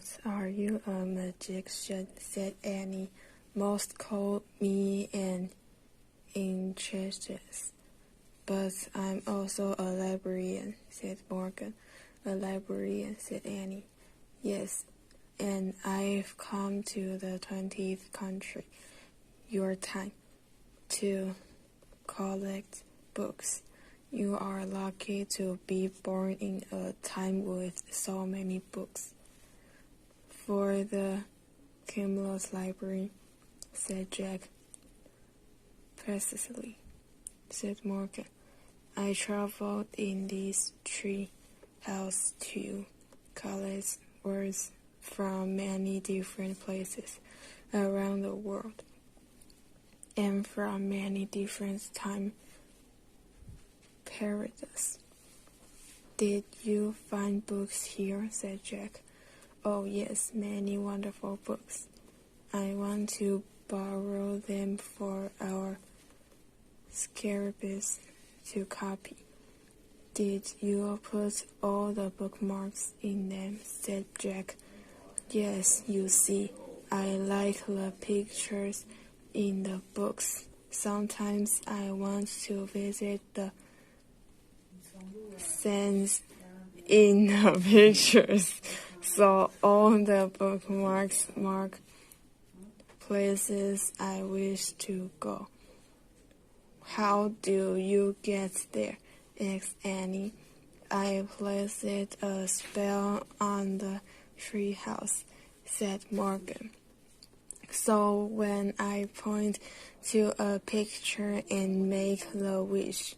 But are you a magician? Said Annie. Most call me an enchantress. But I'm also a librarian, said Morgan. A librarian, said Annie. Yes, and I've come to the 20th country, your time, to collect books. You are lucky to be born in a time with so many books. For the Camelot Library, said Jack. Precisely, said Morgan. I traveled in this tree house to collect words from many different places around the world and from many different time periods. Did you find books here? Said Jack. Oh yes, many wonderful books. I want to borrow them for our scarabs to copy. Did you put all the bookmarks in them? Said Jack. Yes, you see, I like the pictures in the books. Sometimes I want to visit the scenes in the pictures, so all the bookmarks mark places I wish to go. How do you get there? Asked Annie. I placed a spell on the treehouse, said Morgan. So when I point to a picture and make the wish,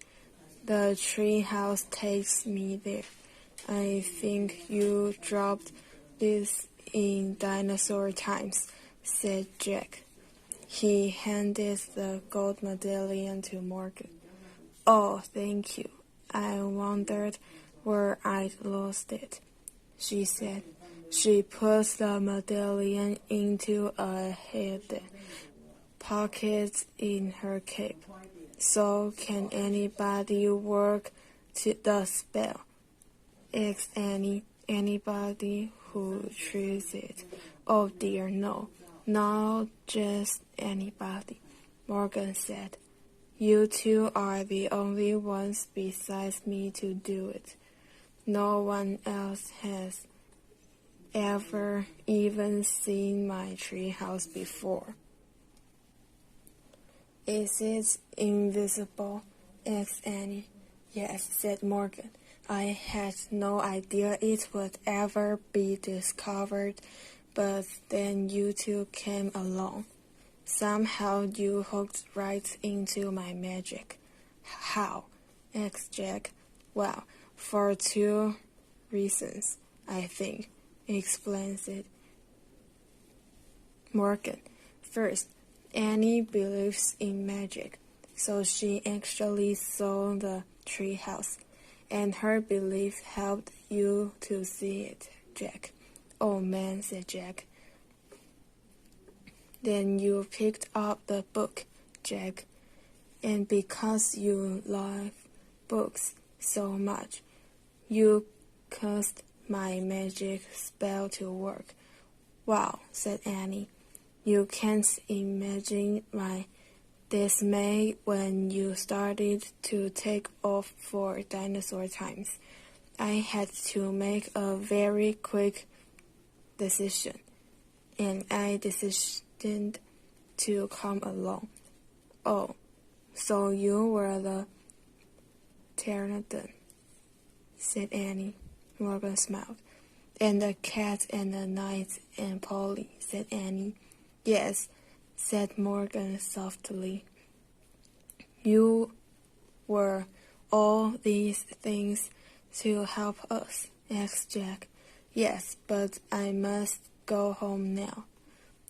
the treehouse takes me there. I think you dropped this in dinosaur times, said Jack. He handed the gold medallion to Morgan. Oh, thank you. I wondered where I'd lost it, she said. She put the medallion into a hidden pocket in her cape. So can anybody work the spell? Asked Annie. Anybody who tries it. Oh dear, no. Not just anybody, Morgan said. You two are the only ones besides me to do it. No one else has ever even seen my treehouse before. Is it invisible? Asked Annie. Yes, said Morgan. I had no idea it would ever be discovered, but then you two came along. Somehow you hooked right into my magic. How? Asked Jack. Well, for two reasons, I think, explains it. Morgan. First, Annie believes in magic, so she actually saw the treehouse, and her belief helped you to see it, Jack. Oh man, said Jack. Then you picked up the book, Jack, and because you love books so much, you caused my magic spell to work. Wow, said Annie. You can't imagine my dismay when you started to take off for dinosaur times. I had to make a very quick decision, and I decided to come along. Oh, so you were the pterodon, said Annie. Morgan smiled. And the cat and the knight and Polly, said Annie. Yes, said Morgan softly. You were all these things to help us, asked Jack. Yes, but I must go home now.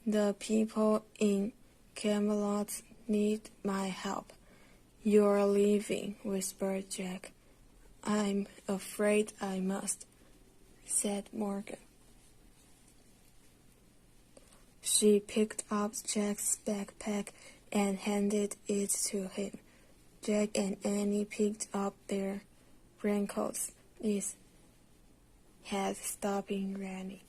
The people in Camelot need my help. You're leaving, whispered Jack. I'm afraid I must, said Morgan. She picked up Jack's backpack and handed it to him. Jack and Annie picked up their raincoats. His head stopping raining.